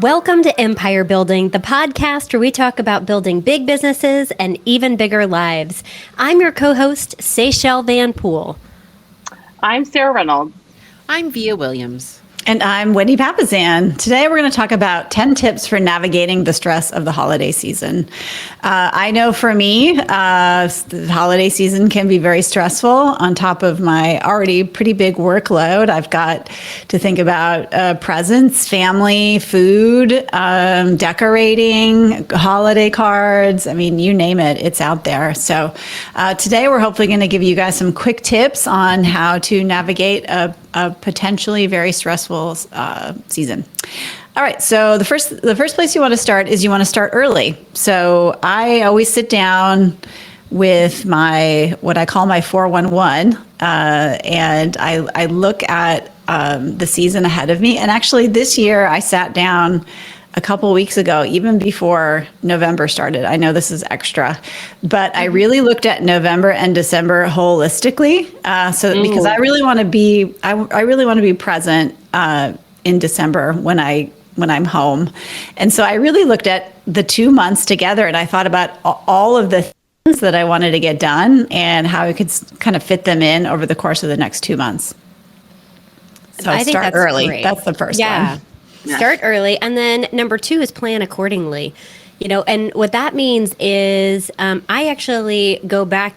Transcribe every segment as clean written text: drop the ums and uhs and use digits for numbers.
Welcome to Empire Building, the podcast where we talk about building big businesses and even bigger lives. I'm your co-host, Seychelle Van Poel. I'm Sarah Reynolds. I'm Via Williams. And I'm Wendy Papazan. Today we're going to talk about 10 tips for navigating the stress of the holiday season. I know for me, the holiday season can be very stressful. On top of my already pretty big workload, I've got to think about presents, family, food, decorating, holiday cards. I mean, you name it, it's out there. So today we're hopefully going to give you guys some quick tips on how to navigate a potentially very stressful season. All right, so the first place you want to start is you want to start early. So I always sit down with what I call my 411, and I look at the season ahead of me. And actually, this year I sat down a couple weeks ago, even before November started. I know this is extra, but I really looked at November and December holistically. Because I really want to be, I really want to be present in December when I'm home. And so I really looked at the 2 months together, and I thought about all of the things that I wanted to get done and how I could kind of fit them in over the course of the next 2 months. So I think start early. Great. That's the first one. Start early. And then number 2 is plan accordingly. And what that means is I actually go back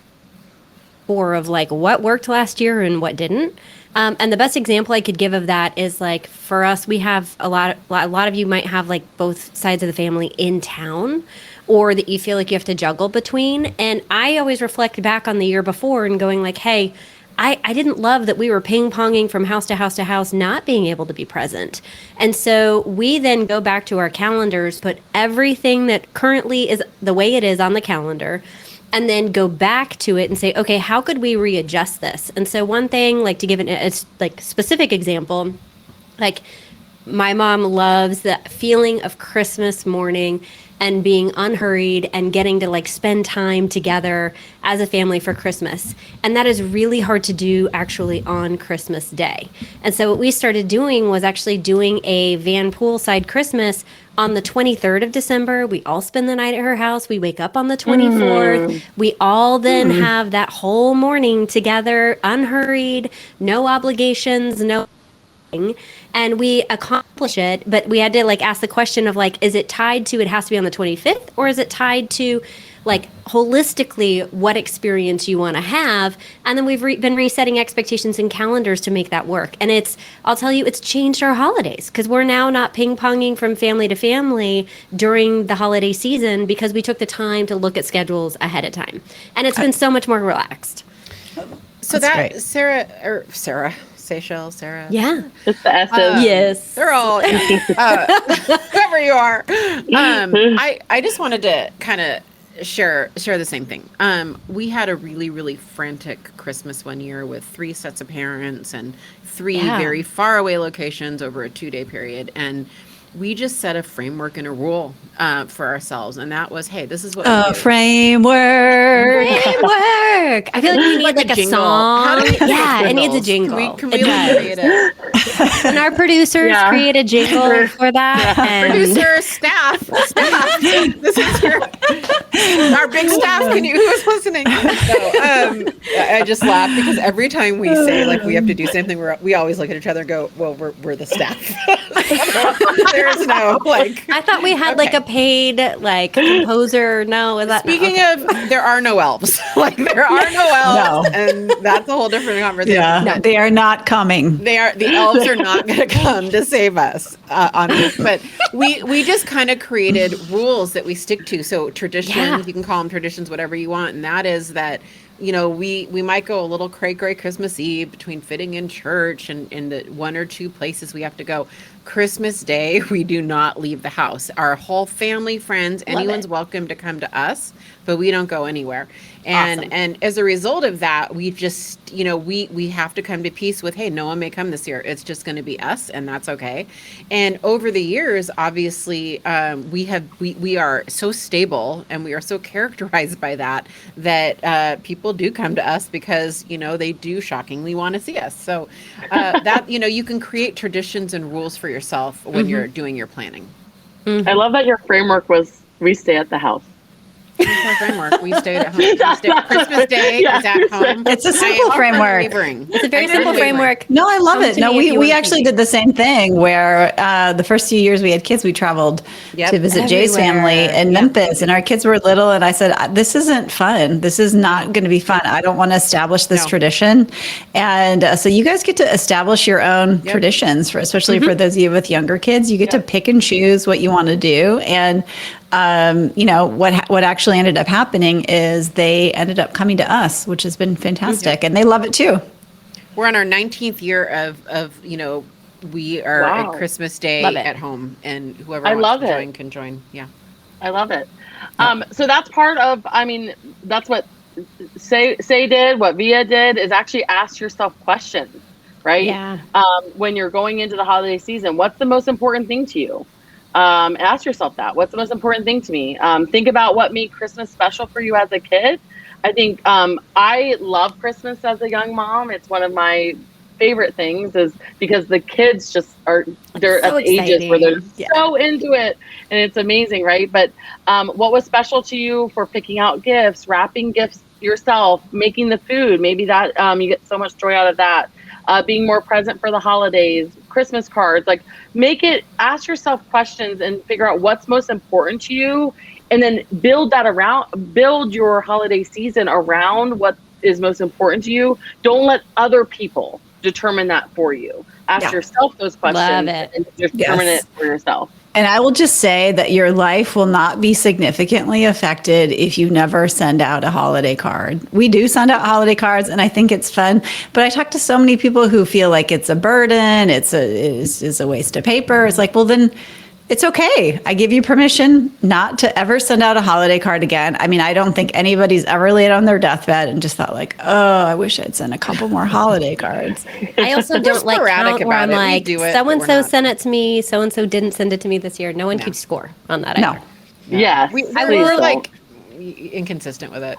of like what worked last year and what didn't. And the best example I could give of that is like for us, we have a lot of you might have like both sides of the family in town, or that you feel like you have to juggle between. And I always reflect back on the year before and going like, hey, I didn't love that we were ping-ponging from house to house to house, not being able to be present. And so we then go back to our calendars, put everything that currently is the way it is on the calendar, and then go back to it and say, okay, how could we readjust this? And so one thing, like to give a specific example, like my mom loves the feeling of Christmas morning and being unhurried and getting to like spend time together as a family for Christmas. And that is really hard to do actually on Christmas Day. And so what we started doing was actually doing a Van Poolside Christmas on the 23rd of December. We all spend the night at her house. We wake up on the 24th. We all then have that whole morning together, unhurried, no obligations, no. And we accomplish it, but we had to like ask the question of like, is it tied to it has to be on the 25th, or is it tied to like holistically what experience you want to have? And then we've been resetting expectations and calendars to make that work. And I'll tell you, it's changed our holidays because we're now not ping-ponging from family to family during the holiday season because we took the time to look at schedules ahead of time. And it's been so much more relaxed. So that's Sarah. Seychelle, Sarah. Yeah. It's the S's. Yes. They're all, whoever you are. I just wanted to kind of share the same thing. We had a really, really frantic Christmas one year with 3 sets of parents and 3 very far away locations over a 2-day period. And we just set a framework and a rule for ourselves. And that was, hey, this is what we do. Framework. I feel like we need like a song. Yeah, it needs a jingle. Can we create it? And our producers create a jingle for that. And producer, staff. This is our big staff. Who is listening? So, I just laugh because every time we say like we have to do something, we always look at each other and go, well, we're the staff. There's no like. I thought we had like a paid like composer. No, is that speaking of? There are no elves. Like there are no elves, and that's a whole different conversation. Yeah, no, they are not coming. The elves are not going to come to save us on this. But we just kind of created rules that we stick to. So traditions, you can call them traditions, whatever you want, and that is that. We might go a little cray-cray Christmas Eve between fitting in church and in the 1 or 2 places we have to go. Christmas Day, we do not leave the house. Our whole family, friends, anyone's welcome to come to us, but we don't go anywhere. And as a result of that, we just, we have to come to peace with, hey, no one may come this year. It's just going to be us, and that's okay. And over the years, obviously, we are so stable and we are so characterized by that people do come to us because, they do shockingly want to see us. So that, you can create traditions and rules for yourself when you're doing your planning. I love that your framework was we stay at the house. That's our framework. We stayed at home. Christmas Day is at home. It's a I simple am framework. unwavering. It's a very I'm simple unwavering. framework. No, I love Come it. to No, me if you we want actually to. did the same thing where the first few years we had kids, we traveled Yep. to visit Jay's family Everywhere. in Memphis, and our kids were little. And I said, "This isn't fun. This is not going to be fun. I don't want to establish this No. tradition." And so you guys get to establish your own Yep. traditions, especially for those of you with younger kids. You get to pick and choose what you want to do, and what actually ended up happening is they ended up coming to us, which has been fantastic, and they love it too. We're on our 19th year of we are Wow. at Christmas Day Love it. at home, and whoever I wants love to it. join can join. Yeah. I love it. So that's part of, I mean, that's what Say did, what Via did is actually ask yourself questions, right? Yeah. When you're going into the holiday season, what's the most important thing to you? Ask yourself that. What's the most important thing to me? Think about what made Christmas special for you as a kid. I think I love Christmas as a young mom. It's one of my favorite things is because the kids just they're So at the ages where they're exciting. so into it, and it's amazing, right? But what was special to you for picking out gifts, wrapping gifts yourself, making the food? Maybe that you get so much joy out of that. Being more present for the holidays, Christmas cards, like ask yourself questions and figure out what's most important to you, and then build your holiday season around what is most important to you. Don't let other people determine that for you. Ask yourself those questions Love it. and determine it for yourself. And I will just say that your life will not be significantly affected if you never send out a holiday card. We do send out holiday cards, and I think it's fun. But I talk to so many people who feel like it's a burden, it's a waste of paper. It's like, well, then it's okay. I give you permission not to ever send out a holiday card again. I mean, I don't think anybody's ever laid on their deathbed and just thought like, oh, I wish I'd sent a couple more holiday cards. I also don't like sporadic count where I'm about it. We like, do it, but so and we're so not. sent it to me, so and so didn't send it to me this year. No one keeps score on that No. either. Yes, We're please like inconsistent with it.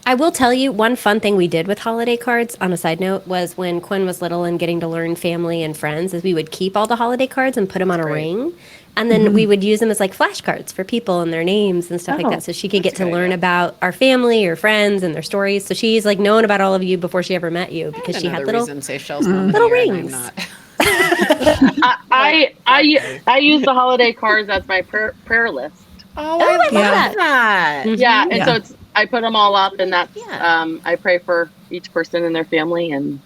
I will tell you one fun thing we did with holiday cards on a side note was when Quinn was little and getting to learn family and friends is we would keep all the holiday cards and put them on a great. ring. And then we would use them as like flashcards for people and their names and stuff like that. So she could get to learn about our family or friends and their stories. So she's like known about all of you before she ever met you because she had Another little. reason Seychelles moment little here, and I'm rings. not. I use the holiday cards as my prayer list. Oh, I love that. that. Yeah, and so Yeah. I put them all up, and that's Yeah. I pray for each person and their family, and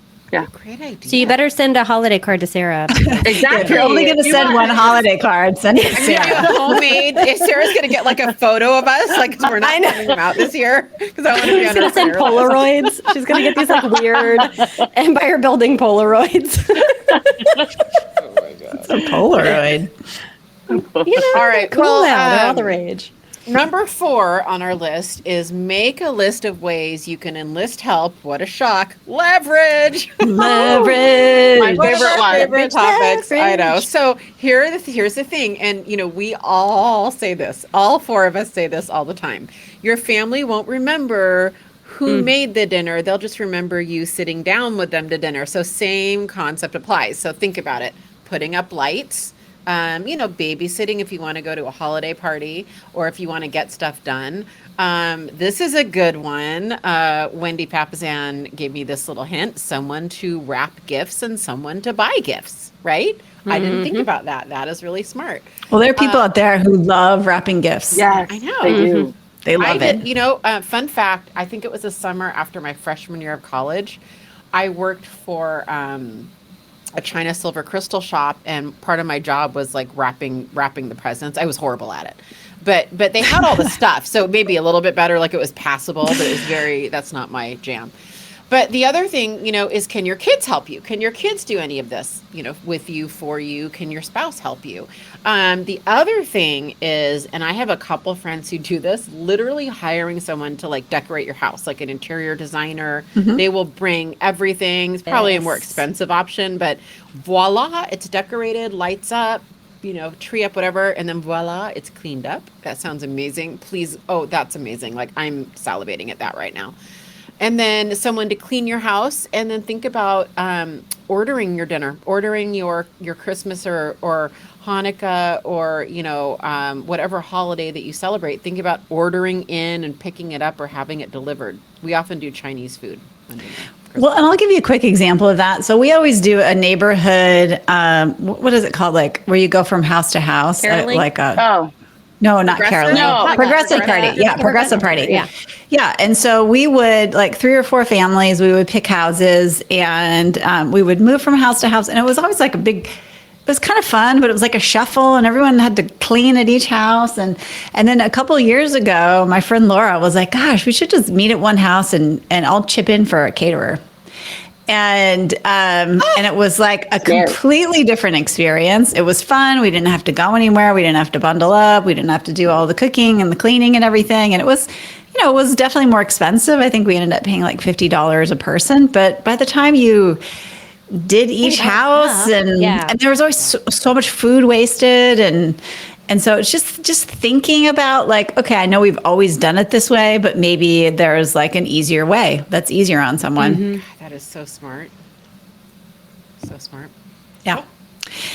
Great idea. So you better send a holiday card to Sarah. exactly. If you're only going to If you send want- one holiday card, send it to I'm gonna do Sarah. a homemade. Sarah's gonna get like a photo of us, like 'cause we're not sending them out this year because I want to be on She's her gonna send prayer list. Polaroids. She's gonna get these like weird Empire Building Polaroids. It's a Polaroid. You know, All right, cool well, now. They're all the rage. Number 4 on our list is make a list of ways you can enlist help. What a shock! Leverage. Leverage. My One of favorite our one. favorite topics. I know. Leverage. So here's the thing, and we all say this. All 4 of us say this all the time. Your family won't remember who made the dinner. They'll just remember you sitting down with them to dinner. So same concept applies. So think about it. Putting up lights. Babysitting if you want to go to a holiday party or if you want to get stuff done. This is a good one. Wendy Papazan gave me this little hint, someone to wrap gifts and someone to buy gifts, right? I didn't think about that. That is really smart. Well, there are people out there who love wrapping gifts. Yes, I know. they do. They love I it. did, fun fact, I think it was the summer after my freshman year of college. I worked for a China silver crystal shop, and part of my job was like wrapping the presents. I was horrible at it. But they had all the stuff, so maybe a little bit better, like it was passable, but it was that's not my jam. But the other thing, is can your kids help you? Can your kids do any of this, with you, for you? Can your spouse help you? The other thing is, and I have a couple friends who do this, literally hiring someone to like decorate your house, like an interior designer. They will bring everything. It's probably a more Yes. expensive option, but voila, it's decorated, lights up, tree up, whatever, and then voila, it's cleaned up. That sounds amazing. Please, oh, that's amazing. Like I'm salivating at that right now. and then someone to clean your house, and then think about ordering your dinner, ordering your Christmas or Hanukkah, or whatever holiday that you celebrate. Think about ordering in and picking it up or having it delivered. We often do Chinese food on dinner. Well, and I'll give you a quick example of that. So we always do a neighborhood, what is it called? Like where you go from house to house, Caroling? No, not Progressive? caroling. No. Progressive party. Yeah, progressive party. Yeah. Yeah. And so we would, like 3 or 4 families, we would pick houses, and we would move from house to house. And it was always like it was kind of fun, but it was like a shuffle, and everyone had to clean at each house. And then a couple of years ago, my friend Laura was like, gosh, we should just meet at one house and I'll chip in for a caterer. And it was like a completely different experience. It was fun. We didn't have to go anywhere. We didn't have to bundle up. We didn't have to do all the cooking and the cleaning and everything. And it was, it was definitely more expensive. I think we ended up paying like $50 a person. But by the time you did each house, and there was always so much food wasted, and so it's just thinking about like, okay, I know we've always done it this way, but maybe there's like an easier way that's easier on someone. Mm-hmm. That is so smart. So smart. Yeah.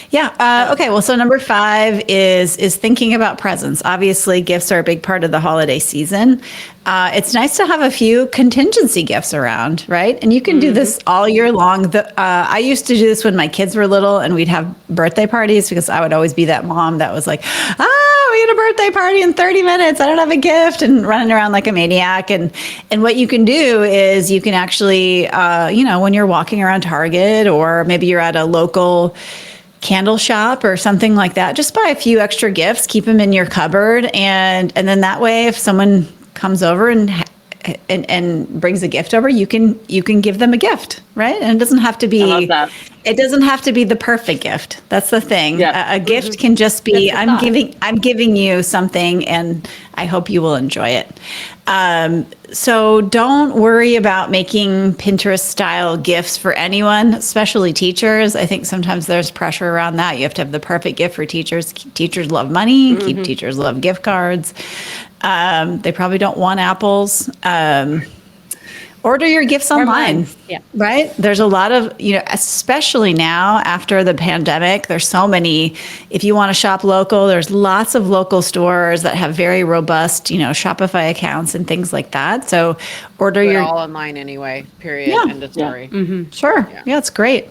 Yeah. Okay. Well, so number 5 is thinking about presents. Obviously, gifts are a big part of the holiday season. It's nice to have a few contingency gifts around, right? And you can do this all year long. I used to do this when my kids were little, and we'd have birthday parties, because I would always be that mom that was like, we had a birthday party in 30 minutes. I don't have a gift, and running around like a maniac. And what you can do is you can actually, when you're walking around Target, or maybe you're at a local candle shop or something like that, just buy a few extra gifts, keep them in your cupboard, and then that way, if someone comes over and brings a gift over, you can give them a gift, right? And it doesn't have to be. I love that. It doesn't have to be the perfect gift. That's the thing. Yeah. A gift can just be, I'm giving you something, and I hope you will enjoy it. So don't worry about making Pinterest style gifts for anyone, especially teachers. I think sometimes there's pressure around that. You have to have the perfect gift for teachers. Teachers love money. Teachers love gift cards. They probably don't want apples. Order your gifts online, right? There's a lot of, especially now after the pandemic, there's so many. If you want to shop local, there's lots of local stores that have very robust, Shopify accounts and things like that. So order all online anyway, period, end of story. Yeah. Mm-hmm. Sure. Yeah, it's great.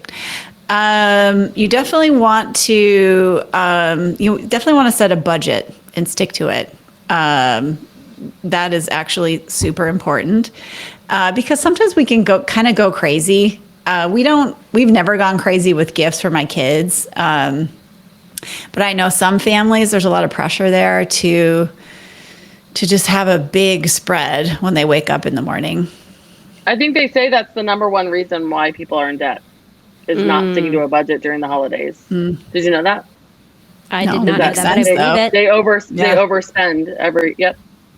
You definitely want to, set a budget and stick to it. That is actually super important. Because sometimes we can go crazy. We've never gone crazy with gifts for my kids. But I know some families, there's a lot of pressure there to just have a big spread when they wake up in the morning. I think they say that's the number one reason why people are in debt, is not sticking to a budget during the holidays. Did you know that? I did not know that, but I believe it. They overspend every,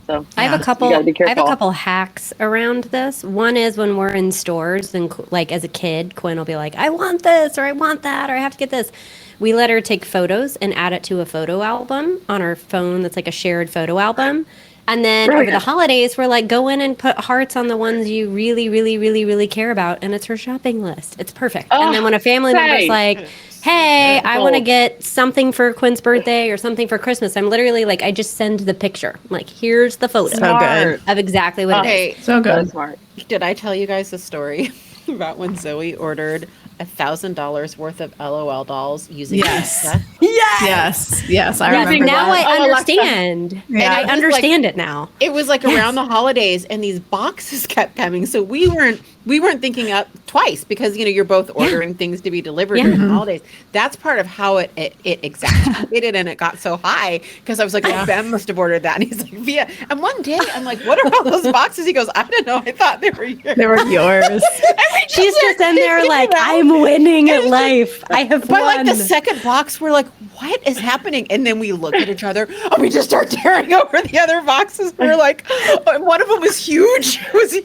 So I have a couple. You gotta be I have a careful. couple hacks around this. One is when we're in stores, and like as a kid, Quinn will be like, "I want this," or "I want that," or "I have to get this." We let her take photos and add it to a photo album on our phone. That's like a shared photo album. And then over the holidays, we're like, go in and put hearts on the ones you really, really, really, really care about, and it's her shopping list. It's perfect. And then when a family member's like, hey, I want to get something for Quinn's birthday or something for Christmas, I'm literally like, I just send the picture. I'm like, here's the photo of exactly what it is. So good. So smart. Did I tell you guys the story about when Zoe ordered $1,000 worth of LOL dolls using Alexa? Yes. I remember Now that. I understand. Yeah. And I understand it now. It was like around the holidays, and these boxes kept coming. So we weren't thinking up twice, because you're both ordering things to be delivered during the holidays. That's part of how it exacerbated, and it got so high, because I was like, Ben must have ordered that, and he's like, Via. And one day I'm like, what are all those boxes? He goes, I don't know. I thought they were yours. They were yours. She's just in there like, I'm winning at life. I have By won. like the second box, we're like, what is happening? And then we look at each other, and we just start tearing over the other boxes. We're like, and one of them was huge. It was huge.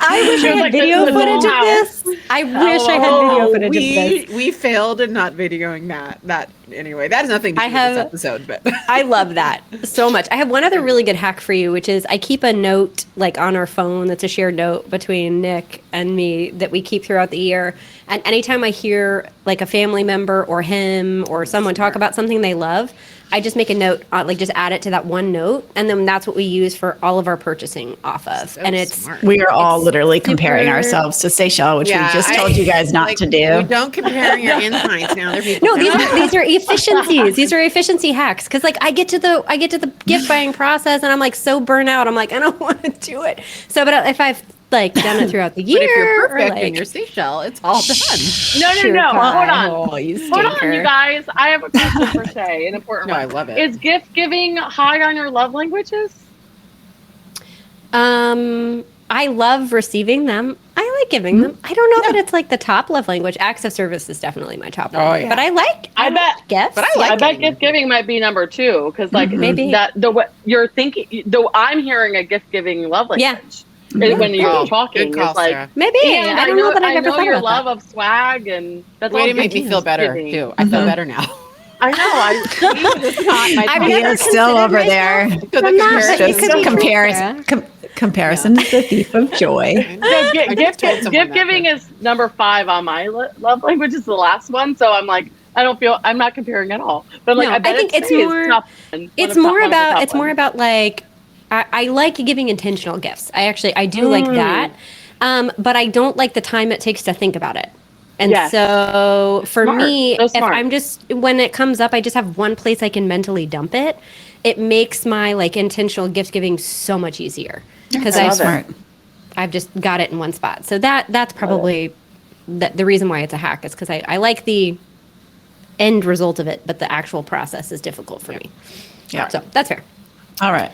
I wish I had like, video this is a footage of dollhouse. this. I wish I had video footage of this. We failed in not videoing that anyway. That has nothing to do with this episode, but I love that so much. I have one other really good hack for you, which is I keep a note like on our phone that's a shared note between Nick and me that we keep throughout the year. And anytime I hear like a family member or him or someone talk about something they love, I just make a note, like just add it to that one note, and then that's what we use for all of our purchasing off of. So and it's smart. We are all literally super- comparing ourselves to Seychelles, which we just told you guys not to We do. don't compare your insides now. Other people. no, these are efficiencies. These are efficiency hacks. Because like I get to the gift buying process, and I'm like so burnt out. I'm like I don't want to do it. So, but if I've like done it throughout the year, But if you're perfect or, like, and you're Seychelles, it's all done. No. Hold on. Oh, you Hold on, stinker. you guys. I have a question for Shay, an important No, one. I love it. Is gift giving high on your love languages? I love receiving them. I like giving them. I don't know that it's like the top love language. Acts of service is definitely my top love. yeah. But I like. I bet- gifts. but I like I bet getting gift giving might be number 2 because, like, Maybe. that the what you're thinking. Though I'm hearing a gift giving love language. Yeah. When you're Oh, talking, good call, it's like, Sarah. Maybe. and I don't know that I've I ever know thought your about love that. of swag, and that's Way all to make me gift feel better giving. too. I feel better now. I know. It's not my I've fault. never It's still considered over there. myself- So the I'm not, but it comparison- could be true, comparison. Sarah. Comparison is the thief of joy. No, I just told someone gift that, giving but- is number 5 on my love language. Is the last one, so I'm like, I'm not comparing at all. But I'm like, No, I bet I think it's Shay is more- top one. One It's of top more one of the about. top It's more ones. about like. I like giving intentional gifts. I do like that. But I don't like the time it takes to think about it. And Yes. so for Smart. me, So if smart. I'm just, when it comes up, I just have one place I can mentally dump it. It makes my like intentional gift giving so much easier because I I've love it. Smart. I've just got it in one spot. So that's probably the reason why it's a hack is because I like the end result of it, but the actual process is difficult for me. Yeah. So that's fair. All right.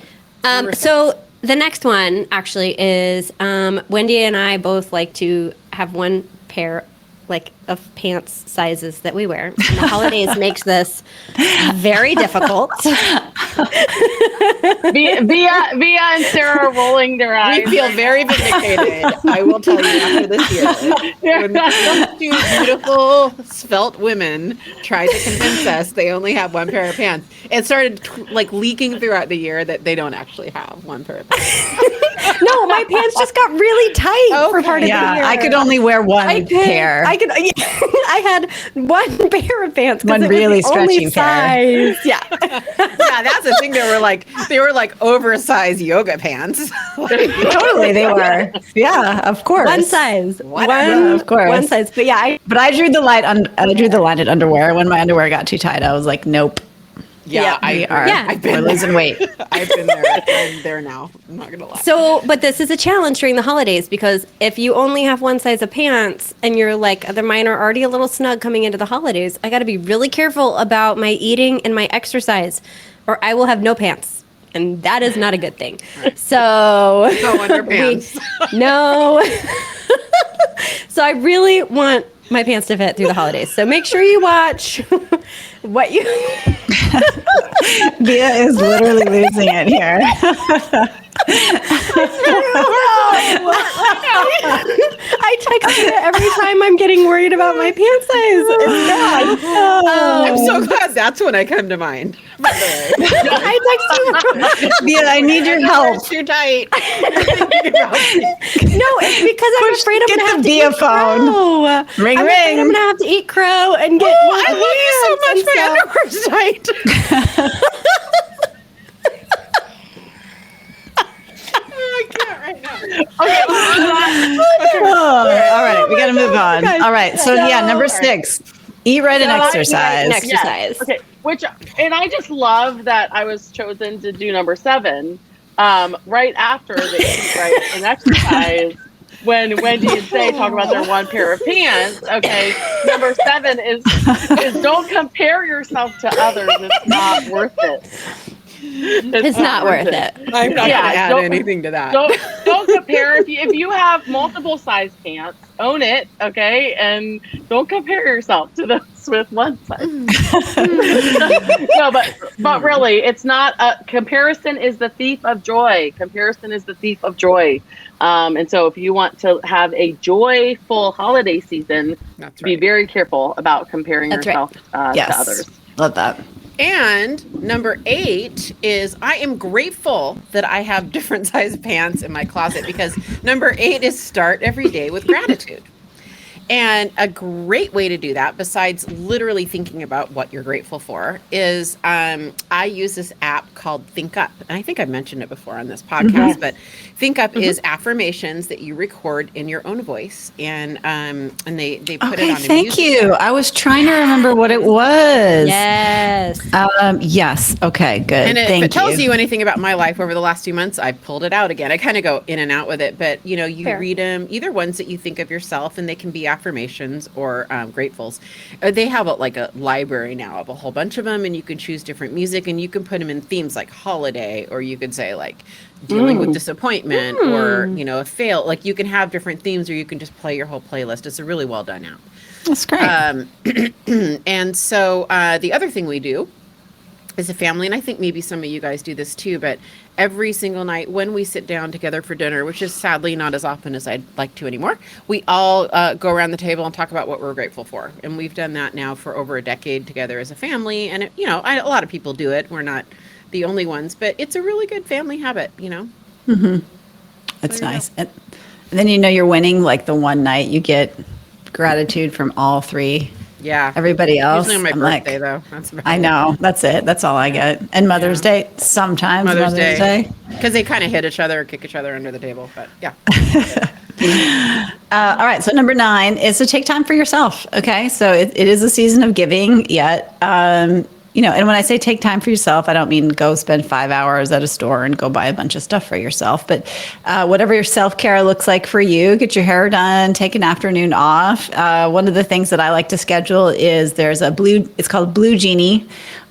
So the next one actually is Wendy and I both like to have one pair like of pants sizes that we wear. And the holidays makes this very difficult. Via and Sarah are rolling their eyes. We feel very vindicated. I will tell you after this year. When two beautiful, svelte women tried to convince us they only have one pair of pants, it started like leaking throughout the year that they don't actually have one pair of pants. No, my pants just got really tight for part of the Yeah, year. I could only wear one I could- pair. I could. I had one pair of pants. 'cause One it was really the only stretchy pair. size. Yeah. Yeah, that's the thing. They were like oversized yoga pants. Like, Totally, they were. Yeah, of course. One size. Whatever. One, Of course. One size. But yeah, But I drew the line at underwear. When my underwear got too tight, I was like, nope. yeah, We are. Yeah. I've We're been losing weight. I've been there. I'm there now. I'm not gonna lie. So, but this is a challenge during the holidays because if you only have one size of pants and you're like, the mine are already a little snug coming into the holidays, I got to be really careful about my eating and my exercise or I will have no pants. And that is not a good thing. So, No underpants. no. So I really want my pants to fit through the holidays. So make sure you watch what you. Bia is literally losing it here. I text her every time I'm getting worried about my pant size. It's bad. I'm so glad that's when I come to mind. By the way. I text you. Bia, I need your help. Too tight. No, it's because I'm afraid I'm get gonna the have to Bia eat phone. crow. Ring, I'm afraid ring. I'm gonna have to eat crow and get. I love you so much. My underwear's tight. I can't right now. Oh, all right, we got to move on. All right, so yeah, number 6, eat right and exercise. Exercise. Okay, and I just love that I was chosen to do number 7, right after the eat right and exercise. When Wendy and Say talk about their one pair of pants, okay, number 7 is don't compare yourself to others. It's not worth it. It's not worth it. I'm not Yeah, going to add don't- anything to that. Don't compare. If you have multiple size pants, own it, okay, and don't compare yourself to those gifts with one size. No, but really, it's not. Comparison is the thief of joy. Comparison is the thief of joy. And so, if you want to have a joyful holiday season, be very careful about comparing yourself to others. Love that. And number 8 is I am grateful that I have different size pants in my closet, because number 8 is start every day with gratitude. And a great way to do that, besides literally thinking about what you're grateful for, is I use this app called Think Up. And I think I mentioned it before on this podcast, but Think Up is affirmations that you record in your own voice. And they put it on a thank you. I was trying to remember what it was. Yes. Yes. Okay, good. And if it tells you anything about my life over the last few months, I pulled it out again. I kind of go in and out with it, but you read them, either ones that you think of yourself, and they can be affirmations or gratefuls. They have like a library now of a whole bunch of them, and you can choose different music, and you can put them in themes like holiday, or you could say like dealing with disappointment, or a fail. Like you can have different themes, or you can just play your whole playlist. It's a really well done app. That's great. And so the other thing we do as a family, and I think maybe some of you guys do this too, but every single night when we sit down together for dinner, which is sadly not as often as I'd like to anymore, we all go around the table and talk about what we're grateful for. And we've done that now for over a decade together as a family. And, a lot of people do it. We're not the only ones, but it's a really good family habit, Mm-hmm. It's nice. And then you're winning, like the one night you get gratitude from all 3. Yeah. Everybody else. Usually on my birthday, though. That's about I know. That's it. That's all I get. And Mother's Day, sometimes Mother's Day. Because they kind of hit each other or kick each other under the table. But yeah. All right. So number 9 is to take time for yourself. Okay. So it is a season of giving, yet, and when I say take time for yourself, I don't mean go spend 5 hours at a store and go buy a bunch of stuff for yourself, but whatever your self-care looks like for you, get your hair done, take an afternoon off. One of the things that I like to schedule is it's called Blue Genie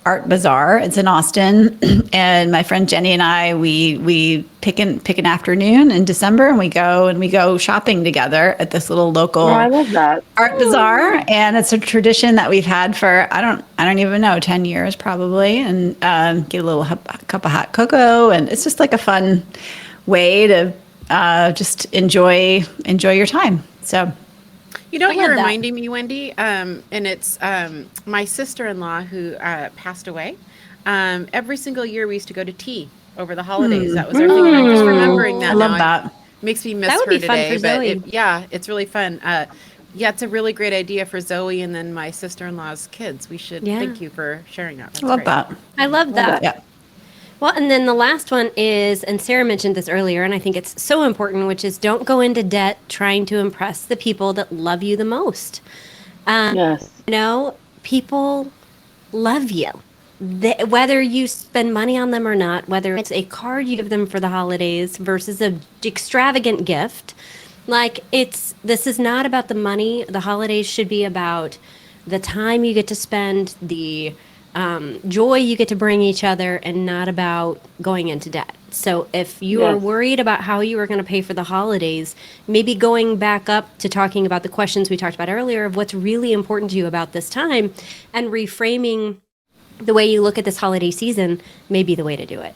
Art Bazaar. It's in Austin. And my friend Jenny and I, we pick an afternoon in December, and we go shopping together at this little local I love that. art bazaar. And it's a tradition that we've had for, I don't even know, 10 years probably. And get a little cup of hot cocoa. And it's just like a fun way to just enjoy your time. So you're reminding me, Wendy, and it's my sister-in-law who passed away. Every single year we used to go to tea over the holidays. That was our thing. And I'm just remembering that. I love that. Makes me miss That would her be fun today. for Zoe. But it's really fun. It's a really great idea for Zoe and then my sister-in-law's kids. We should thank you for sharing that. That's I love great. that. I love that. Yeah. Well, and then the last one is, and Sarah mentioned this earlier, and I think it's so important, which is don't go into debt trying to impress the people that love you the most. Yes. People love you. Whether you spend money on them or not, whether it's a card you give them for the holidays versus an extravagant gift, this is not about the money. The holidays should be about the time you get to spend, the joy you get to bring each other, and not about going into debt. So if you are worried about how you are going to pay for the holidays, maybe going back up to talking about the questions we talked about earlier of what's really important to you about this time, and reframing the way you look at this holiday season may be the way to do it.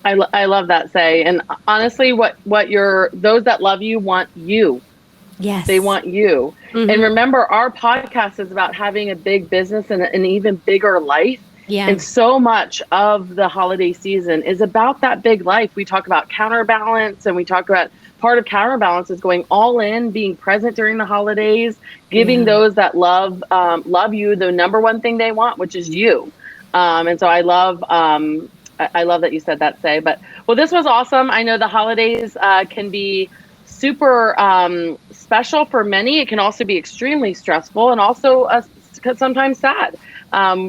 I love that say. And honestly, what those that love you want you. Yes. They want you. Mm-hmm. And remember, our podcast is about having a big business and an even bigger life. Yeah. And so much of the holiday season is about that big life. We talk about counterbalance, and we talk about part of counterbalance is going all in, being present during the holidays, giving those that love you the number one thing they want, which is you. And so I love that you said that, Say. But well, this was awesome. I know the holidays can be super special for many. It can also be extremely stressful, and also sometimes sad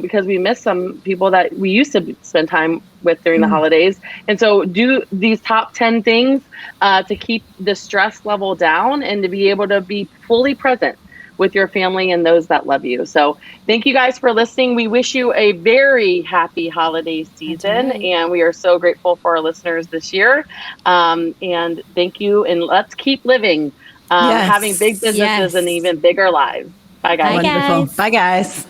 because we miss some people that we used to spend time with during the holidays. And so do these top 10 things to keep the stress level down and to be able to be fully present with your family and those that love you. So thank you guys for listening. We wish you a very happy holiday season. Right. And we are so grateful for our listeners this year. And thank you. And let's keep living, having big businesses and even bigger lives. Bye, guys. Bye, Wonderful. guys. Bye, guys.